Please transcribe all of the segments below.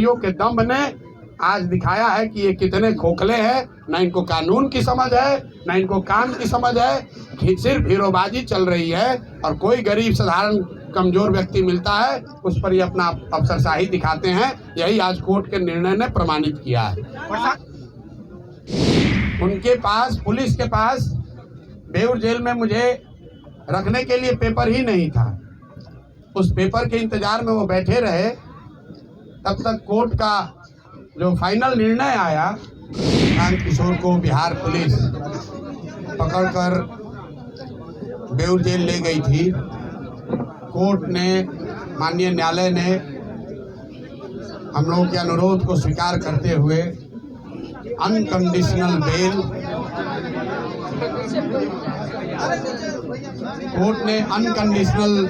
के दम ने आज दिखाया है कि ये कितने खोखले हैं, ना इनको कानून की समझ है, ना इनको काम की समझ है। सिर्फ हीरोबाजी चल रही है और कोई गरीब साधारण कमजोर व्यक्ति मिलता है उस पर ये अपना अफसरशाही दिखाते हैं। यही आज कोर्ट के निर्णय ने प्रमाणित किया है। उनके पास, पुलिस के पास बेऊर जेल में मुझे रखने के लिए पेपर ही नहीं था। उस पेपर के इंतजार में वो बैठे रहे। तब तक कोर्ट का जो फाइनल निर्णय आया, प्रशांत किशोर को बिहार पुलिस पकड़कर बेऊर जेल ले गई थी। कोर्ट ने, माननीय न्यायालय ने हम लोगों के अनुरोध को स्वीकार करते हुए अनकंडीशनल बेल, कोर्ट ने अनकंडीशनल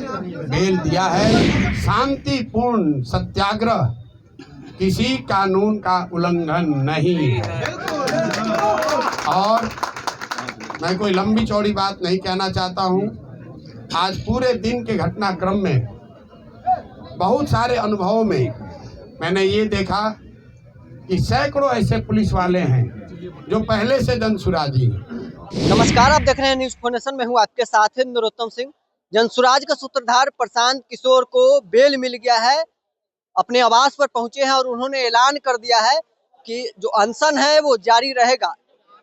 बेल दिया है। शांतिपूर्ण सत्याग्रह किसी कानून का उल्लंघन नहीं है। और मैं कोई लंबी चौड़ी बात नहीं कहना चाहता हूं। आज पूरे दिन के घटनाक्रम में बहुत सारे अनुभवों में मैंने ये देखा कि सैकड़ों ऐसे पुलिस वाले हैं जो पहले से जनसुराजी हैं। नमस्कार, आप देख रहे हैं न्यूज़ फॉर नेशन में हूँ आपके साथ है नरोत्तम सिंह। जनसुराज का सूत्रधार प्रशांत किशोर को बेल मिल गया है, अपने आवास पर पहुंचे हैं और उन्होंने ऐलान कर दिया है कि जो अनशन है वो जारी रहेगा।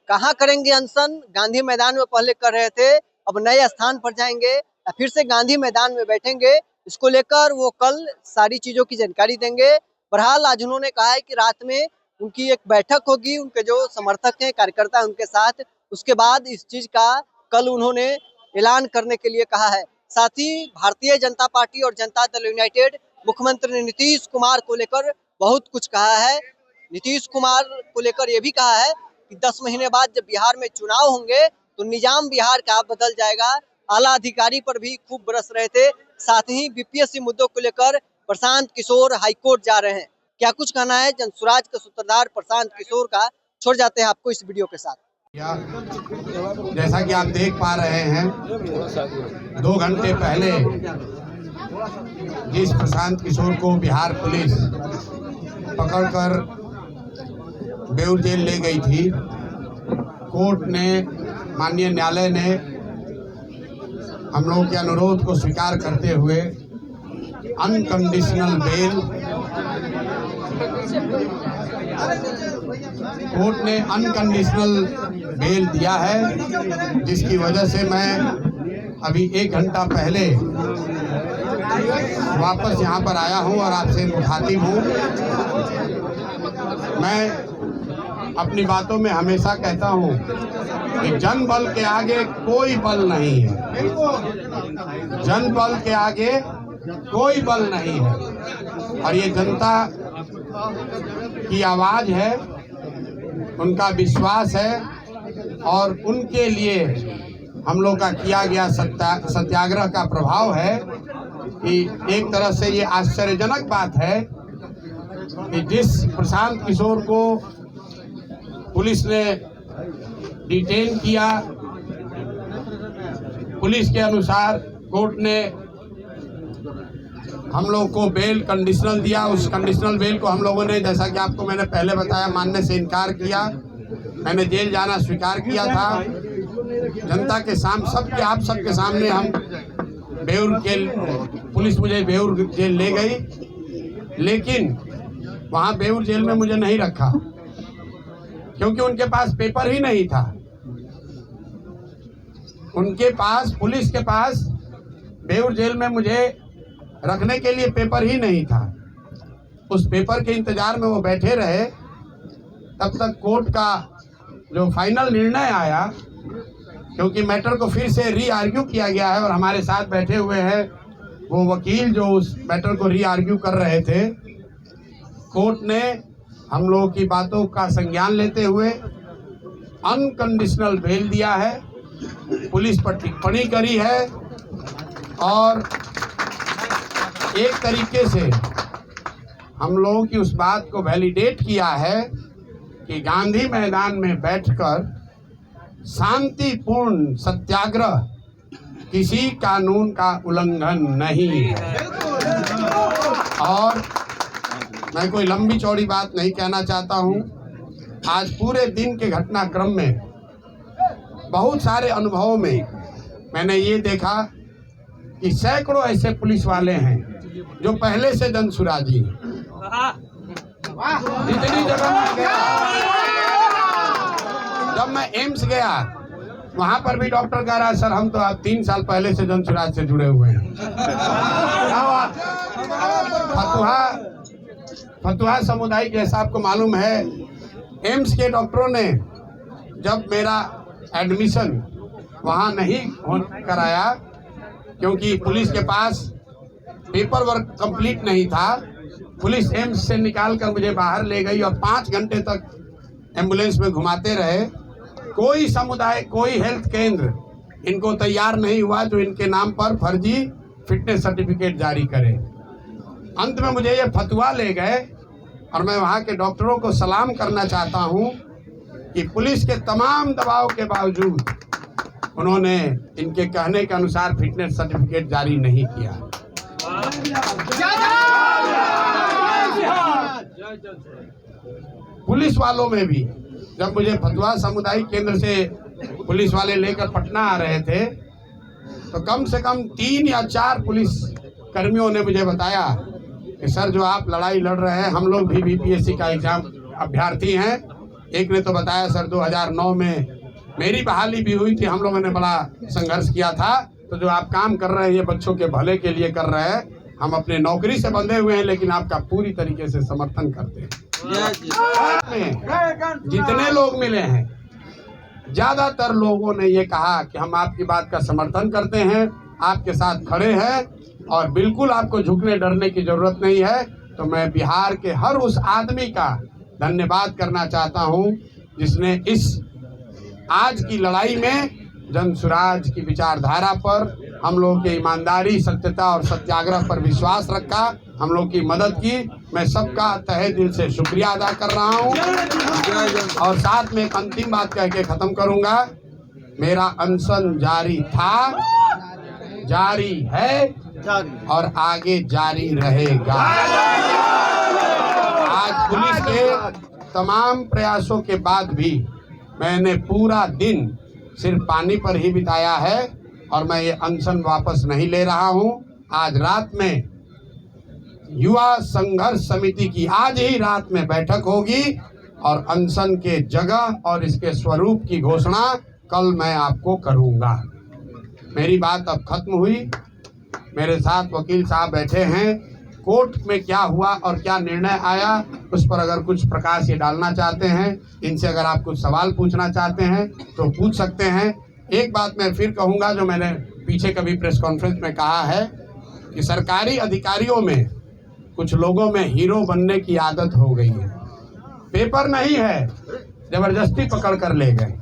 कहां करेंगे अनशन? गांधी मैदान में पहले कर रहे थे, अब नए स्थान पर जाएंगे या फिर से गांधी मैदान में बैठेंगे, इसको लेकर वो कल सारी चीजों की जानकारी देंगे। बहरहाल आज उन्होंने कहा है कि रात में उनकी एक बैठक होगी, उनके जो समर्थक हैं, कार्यकर्ता उनके साथ, उसके बाद इस चीज का कल उन्होंने ऐलान करने के लिए कहा है। साथ ही भारतीय जनता पार्टी और जनता दल यूनाइटेड मुख्यमंत्री नीतीश कुमार को लेकर बहुत कुछ कहा है। नीतीश कुमार को लेकर यह भी कहा है कि 10 महीने बाद जब बिहार में चुनाव होंगे तो निजाम बिहार का बदल जाएगा। आला अधिकारी पर भी खूब बरस रहे थे। साथ ही बीपीएससी मुद्दों को लेकर प्रशांत किशोर हाईकोर्ट जा रहे हैं। क्या कुछ कहना है जनसुराज का सूत्रधार प्रशांत किशोर का, छोड़ जाते हैं आपको इस वीडियो के साथ। जैसा कि आप देख पा रहे हैं, 2 घंटे पहले जिस प्रशांत किशोर को बिहार पुलिस पकड़कर बेऊर जेल ले गई थी, कोर्ट ने, माननीय न्यायालय ने हम लोगों के अनुरोध को स्वीकार करते हुए अनकंडीशनल बेल, कोर्ट ने अनकंडीशनल बेल दिया है, जिसकी वजह से मैं अभी 1 घंटा पहले वापस यहाँ पर आया हूँ और आपसे मुखातिब हूँ। मैं अपनी बातों में हमेशा कहता हूँ कि जन बल के आगे कोई बल नहीं है, जन बल के आगे कोई बल नहीं है। और ये जनता की आवाज है, उनका विश्वास है और उनके लिए हम लोग का किया गया सत्याग्रह का प्रभाव है कि एक तरह से ये आश्चर्यजनक बात है कि जिस प्रशांत किशोर को पुलिस ने डिटेन किया, पुलिस के अनुसार कोर्ट ने हम लोग को बेल कंडीशनल दिया। उस कंडीशनल बेल को हम लोगों ने, जैसा कि आपको मैंने पहले बताया, मानने से इनकार किया। मैंने जेल जाना स्वीकार किया था। जनता के सामने, आप सबके सामने हम बेऊर जेल, पुलिस मुझे बेऊर जेल ले गई, लेकिन वहाँ बेऊर जेल में मुझे नहीं रखा क्योंकि उनके पास पेपर ही नहीं था। उनके पास, पुलिस के पास बेऊर जेल में मुझे रखने के लिए पेपर ही नहीं था। उस पेपर के इंतजार में वो बैठे रहे। तब तक कोर्ट का जो फाइनल निर्णय आया, क्योंकि मैटर को फिर से री आर्ग्यू किया गया है और हमारे साथ बैठे हुए हैं वो वकील जो उस मैटर को री आर्ग्यू कर रहे थे, कोर्ट ने हम लोगों की बातों का संज्ञान लेते हुए अनकंडीशनल बेल दिया है। पुलिस पर टिप्पणी करी है और एक तरीके से हम लोगों की उस बात को वैलिडेट किया है कि गांधी मैदान में बैठकर शांतिपूर्ण सत्याग्रह किसी कानून का उल्लंघन नहीं है। और मैं कोई लंबी चौड़ी बात नहीं कहना चाहता हूँ। आज पूरे दिन के घटनाक्रम में बहुत सारे अनुभवों में मैंने ये देखा कि सैकड़ों ऐसे पुलिस वाले हैं जो पहले से जनसुराजी हैं। जितनी जगह मैं गया, जब मैं एम्स गया वहां पर भी डॉक्टर कह रहा है सर हम तो आप 3 साल पहले से जनसुराज से जुड़े हुए हैं। फतुहा समुदाय जैसा आपको मालूम है, एम्स के डॉक्टरों ने जब मेरा एडमिशन वहाँ नहीं कराया क्योंकि पुलिस के पास पेपर वर्क कंप्लीट नहीं था, पुलिस एम्स से निकाल कर मुझे बाहर ले गई और 5 घंटे तक एम्बुलेंस में घुमाते रहे। कोई समुदाय, कोई हेल्थ केंद्र इनको तैयार नहीं हुआ जो इनके नाम पर फर्जी फिटनेस सर्टिफिकेट जारी करे। अंत में मुझे ये फतवा ले गए और मैं वहाँ के डॉक्टरों को सलाम करना चाहता हूँ कि पुलिस के तमाम दबाव के बावजूद उन्होंने इनके कहने के अनुसार फिटनेस सर्टिफिकेट जारी नहीं किया। पुलिस वालों में भी जब मुझे फतुहा सामुदायिक केंद्र से पुलिस वाले लेकर पटना आ रहे थे तो कम से कम 3 या 4 पुलिस कर्मियों ने मुझे बताया कि सर जो आप लड़ाई लड़ रहे हैं हम लोग भी बीपीएससी का एग्जाम अभ्यर्थी हैं। एक ने तो बताया सर 2009 में मेरी बहाली भी हुई थी, हम लोगों ने बड़ा संघर्ष किया था, तो जो आप काम कर रहे हैं ये बच्चों के भले के लिए कर रहे हैं, हम अपने नौकरी से बंधे हुए हैं लेकिन आपका पूरी तरीके से समर्थन करते हैं। जितने लोग मिले हैं ज्यादातर लोगों ने ये कहा कि हम आपकी बात का समर्थन करते हैं, आपके साथ खड़े हैं और बिल्कुल आपको झुकने डरने की जरूरत नहीं है। तो मैं बिहार के हर उस आदमी का धन्यवाद करना चाहता हूं जिसने इस आज की लड़ाई में जनसुराज की विचारधारा पर, हम लोगों की ईमानदारी, सत्यता और सत्याग्रह पर विश्वास रखा, हम लोग की मदद की। मैं सबका तहे दिल से शुक्रिया अदा कर रहा हूं और साथ में एक अंतिम बात कह के खत्म करूंगा। मेरा अनशन जारी था, जारी है और आगे जारी रहेगा। आज पुलिस के तमाम प्रयासों के बाद भी मैंने पूरा दिन सिर्फ पानी पर ही बिताया है और मैं ये अनशन वापस नहीं ले रहा हूं। आज रात में युवा संघर्ष समिति की आज ही रात में बैठक होगी और अनशन के जगह और इसके स्वरूप की घोषणा कल मैं आपको करूंगा। मेरी बात अब खत्म हुई। मेरे साथ वकील साहब बैठे हैं। कोर्ट में क्या हुआ और क्या निर्णय आया उस पर अगर कुछ प्रकाश ये डालना चाहते हैं, इनसे अगर आप कुछ सवाल पूछना चाहते हैं तो पूछ सकते हैं। एक बात मैं फिर कहूँगा जो मैंने पीछे कभी प्रेस कॉन्फ्रेंस में कहा है कि सरकारी अधिकारियों में कुछ लोगों में हीरो बनने की आदत हो गई है। पेपर नहीं है, जबरदस्ती पकड़ कर ले गए।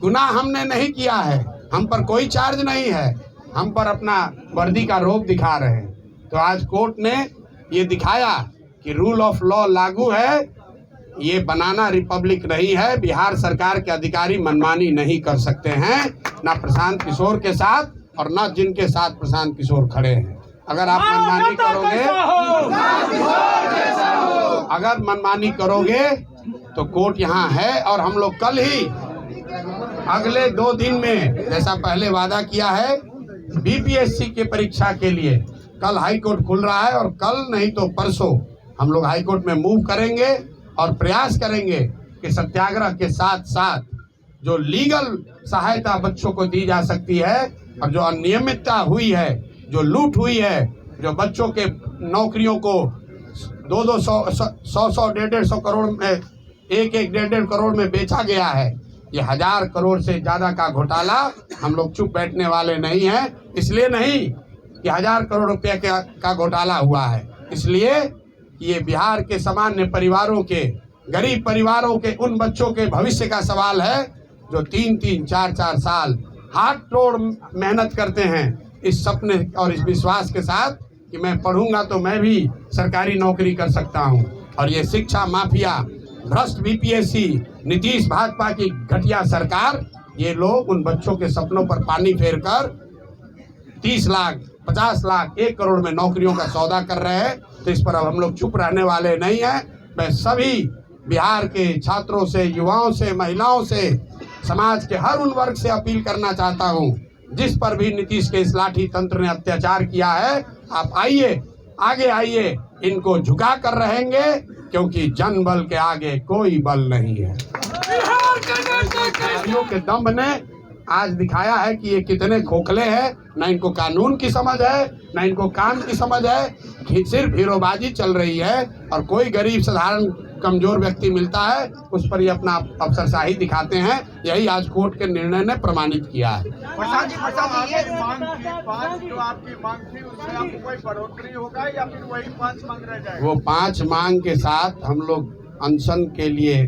गुनाह हमने नहीं किया है, हम पर कोई चार्ज नहीं है, हम पर अपना वर्दी का रोब दिखा रहे हैं। तो आज कोर्ट ने ये दिखाया कि रूल ऑफ लॉ लागू है, ये बनाना रिपब्लिक नहीं है। बिहार सरकार के अधिकारी मनमानी नहीं कर सकते हैं, ना प्रशांत किशोर के साथ और ना जिनके साथ प्रशांत किशोर खड़े हैं। अगर आप मनमानी करोगे तो कोर्ट यहाँ है और हम लोग कल ही अगले 2 दिन में जैसा पहले वादा किया है बीपीएससी की परीक्षा के लिए कल हाई कोर्ट खुल रहा है और कल नहीं तो परसों हम लोग हाई कोर्ट में मूव करेंगे और प्रयास करेंगे कि सत्याग्रह के साथ साथ जो लीगल सहायता बच्चों को दी जा सकती है और जो अनियमितता हुई है, जो लूट हुई है, जो बच्चों के नौकरियों को 200, 100, 150 करोड़ में 1-1.5 करोड़ में बेचा गया है, ये 1000 करोड़ से ज़्यादा का घोटाला हम लोग चुप बैठने वाले नहीं हैं। इसलिए नहीं कि 1000 करोड़ रुपये का घोटाला हुआ है, इसलिए ये बिहार के सामान्य परिवारों के, गरीब परिवारों के उन बच्चों के भविष्य का सवाल है जो 3-3, 4-4 साल हाथ तोड़ मेहनत करते हैं इस सपने और इस विश्वास के साथ कि मैं पढ़ूंगा तो मैं भी सरकारी नौकरी कर सकता हूं। और ये शिक्षा माफिया, भ्रष्ट बीपीएससी, नीतीश भाजपा की घटिया सरकार, ये लोग उन बच्चों के सपनों पर पानी फेरकर 30 लाख, 50 लाख, 1 करोड़ में नौकरियों का सौदा कर रहे हैं। तो इस पर अब हम लोग चुप रहने वाले नहीं हैं। मैं सभी बिहार के छात्रों से, युवाओं से, महिलाओं से, समाज के हर उन वर्ग से अपील करना चाहता हूं, जिस पर भी नीतीश के इस लाठी तंत्र ने अत्याचार किया है, आप आइए, आगे आइए, इनको झुका कर रहेंगे, क्योंकि जन बल के आगे कोई बल नहीं है। के दम्भ ने आज दिखाया है कि ये कितने खोखले हैं, ना इनको कानून की समझ है, ना इनको काम की समझ है, सिर्फ हीरोबाजी चल रही है। और कोई गरीब साधारण कमजोर व्यक्ति मिलता है, उस पर ये अपना अफसरशाही दिखाते हैं। यही आज कोर्ट के निर्णय ने प्रमाणित किया है। प्रसाद जी, ये पाँच जो आपकी मांग थी, उसमें आपको कोई बढ़ोतरी होगा या फिर वही 5 मांग रह जाएगा? वो 5 मांग के साथ हम लोग अनशन के लिए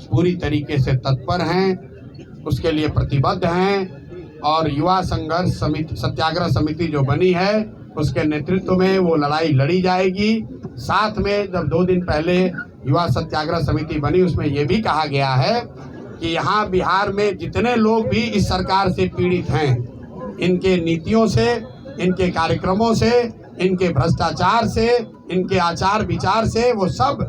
पूरी तरीके से तत्पर हैं, उसके लिए प्रतिबद्ध हैं। और युवा संघर्ष समिति, सत्याग्रह समिति जो बनी है, उसके नेतृत्व में वो लड़ाई लड़ी जाएगी। साथ में जब 2 दिन पहले युवा सत्याग्रह समिति बनी, उसमें ये भी कहा गया है कि यहाँ बिहार में जितने लोग भी इस सरकार से पीड़ित हैं, इनके नीतियों से, इनके कार्यक्रमों से, इनके भ्रष्टाचार से, इनके आचार विचार से, वो सब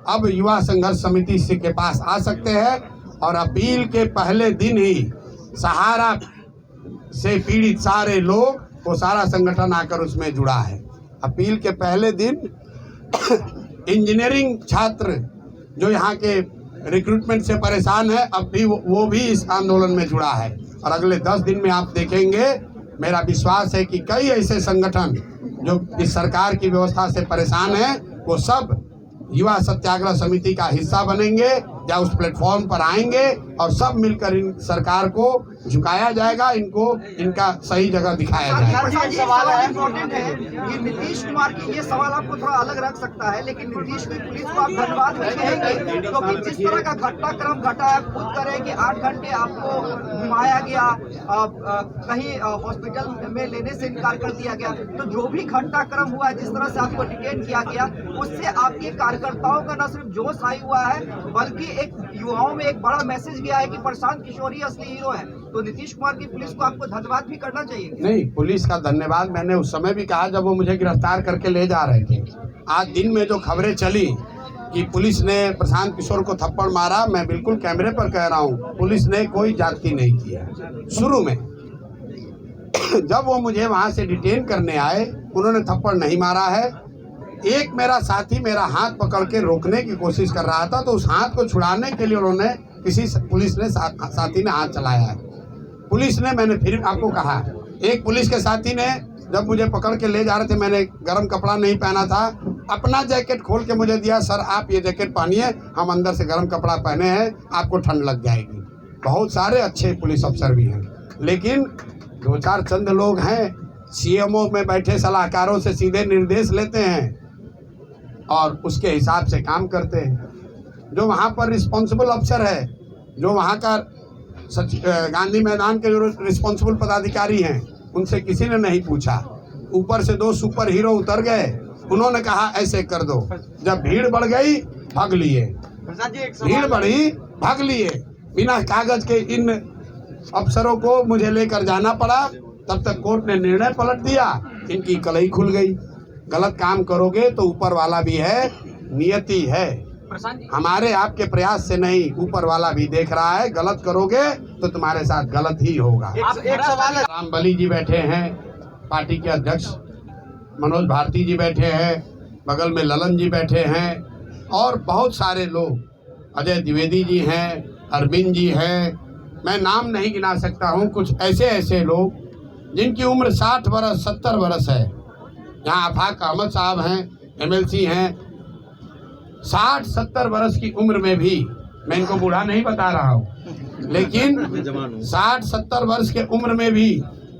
अब युवा संघर्ष समिति के पास आ सकते हैं। और अपील के पहले दिन ही सहारा से पीड़ित सारे लोग, वो सारा संगठन आकर उसमें जुड़ा है। अपील के पहले दिन इंजीनियरिंग छात्र जो यहाँ के रिक्रूटमेंट से परेशान है, अब भी वो भी इस आंदोलन में जुड़ा है। और अगले 10 दिन में आप देखेंगे, मेरा विश्वास है कि कई ऐसे संगठन जो इस सरकार की व्यवस्था से परेशान हैं, वो सब युवा सत्याग्रह समिति का हिस्सा बनेंगे या उस प्लेटफॉर्म पर आएंगे, और सब मिलकर इन सरकार को झुकाया जाएगा, इनको इनका सही जगह दिखाया जाएगा। सवाल है इम्पोर्टेंट है कि नीतीश कुमार की, ये सवाल आपको थोड़ा अलग रख सकता है, लेकिन नीतीश की पुलिस को आप धन्यवाद भी कहेंगे, क्योंकि जिस तरह का घटनाक्रम घटा है, खुद करें कि 8 घंटे आपको घुमाया गया, कहीं हॉस्पिटल में लेने से इनकार कर दिया गया, तो जो भी घटनाक्रम हुआ है, जिस तरह से आपको डिटेन किया गया, उससे आपके कार्यकर्ताओं का न सिर्फ जोश आई हुआ है, बल्कि एक युवाओं में एक बड़ा मैसेज गया है कि प्रशांत किशोर ही असली हीरो है। तो नीतीश कुमार की पुलिस को आपको धन्यवाद भी करना चाहिए। नहीं, पुलिस का धन्यवाद मैंने उस समय भी कहा जब वो मुझे गिरफ्तार करके ले जा रहे थे। आज दिन में जो खबरें चली कि पुलिस ने प्रशांत किशोर को थप्पड़ मारा, मैं बिल्कुल कैमरे पर कह रहा हूँ, पुलिस ने कोई जाति नहीं किया। शुरू में जब वो मुझे वहाँ से डिटेन करने आए, उन्होंने थप्पड़ नहीं मारा है। एक मेरा साथी मेरा हाथ पकड़ के रोकने की कोशिश कर रहा था, तो उस हाथ को छुड़ाने के लिए उन्होंने पुलिस ने साथी ने हाथ चलाया है। पुलिस ने, मैंने फिर आपको कहा, एक पुलिस के साथी ने जब मुझे पकड़ के ले जा रहे थे, मैंने गर्म कपड़ा नहीं पहना था, अपना जैकेट खोल के मुझे दिया, सर आप ये जैकेट पहनिए, हम अंदर से गर्म कपड़ा पहने हैं, आपको ठंड लग जाएगी। बहुत सारे अच्छे पुलिस अफसर भी हैं, लेकिन 2-4 चंद लोग हैं, सीएमओ में बैठे सलाहकारों से सीधे निर्देश लेते हैं और उसके हिसाब से काम करते हैं। जो वहाँ पर रिस्पॉन्सिबल अफसर है, जो वहाँ का गांधी मैदान के जो रिस्पॉन्सिबल पदाधिकारी हैं, उनसे किसी ने नहीं पूछा। ऊपर से 2 सुपर हीरो उतर गए, उन्होंने कहा ऐसे कर दो। जब भीड़ बढ़ गई, भाग लिए, भीड़ बढ़ी, भाग लिए। बिना कागज के इन अफसरों को मुझे लेकर जाना पड़ा। तब तक कोर्ट ने निर्णय पलट दिया, इनकी कलई खुल गई। गलत काम करोगे तो ऊपर वाला भी है, नियति है, हमारे आपके प्रयास से नहीं, ऊपर वाला भी देख रहा है। गलत करोगे तो तुम्हारे साथ गलत ही होगा। एक सवाल है, रामबली जी बैठे हैं, पार्टी के अध्यक्ष मनोज भारती जी बैठे हैं, बगल में ललन जी बैठे हैं, और बहुत सारे लोग, अजय द्विवेदी जी हैं, अरविंद जी हैं, मैं नाम नहीं गिना सकता हूँ। कुछ ऐसे ऐसे लोग जिनकी उम्र 60 वर्ष 70 वर्ष है। यहाँ आफाक अहमद साहब हैं, MLC हैं, 60-70 वर्ष की उम्र में भी, मैं इनको बूढ़ा नहीं बता रहा हूँ, लेकिन 60-70 वर्ष के उम्र में भी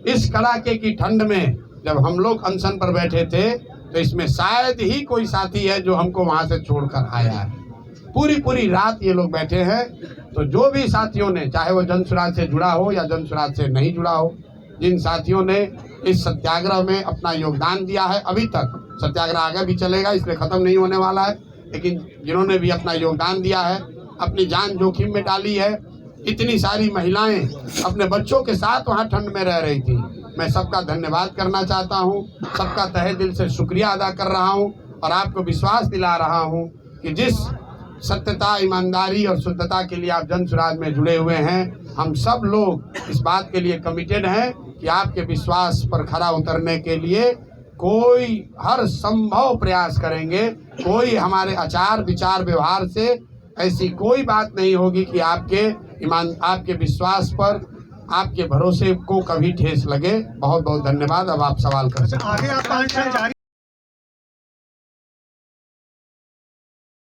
इस कड़ाके की ठंड में जब हम लोग अनशन पर बैठे थे, तो इसमें शायद ही कोई साथी है जो हमको वहाँ से छोड़कर आया है। पूरी रात ये लोग बैठे हैं। तो जो भी साथियों ने, चाहे वो जन स्वराज से जुड़ा हो या जन स्वराज से नहीं जुड़ा हो, जिन साथियों ने इस सत्याग्रह में अपना योगदान दिया है, अभी तक सत्याग्रह आगे भी चलेगा, इसलिए ख़त्म नहीं होने वाला है, लेकिन जिन्होंने भी अपना योगदान दिया है, अपनी जान जोखिम में डाली है, इतनी सारी महिलाएं अपने बच्चों के साथ वहाँ ठंड में रह रही थी, मैं सबका धन्यवाद करना चाहता हूँ, सबका तहे दिल से शुक्रिया अदा कर रहा हूँ। और आपको विश्वास दिला रहा हूं कि जिस सत्यता, ईमानदारी और शुद्धता के लिए आप जन सुराज में जुड़े हुए हैं, हम सब लोग इस बात के लिए कमिटेड हैं कि आपके विश्वास पर खरा उतरने के लिए कोई हर संभव प्रयास करेंगे। कोई हमारे आचार विचार व्यवहार से ऐसी कोई बात नहीं होगी कि आपके विश्वास पर, आपके भरोसे को कभी ठेस लगे। बहुत बहुत धन्यवाद। अब आप सवाल कर सकते हैं।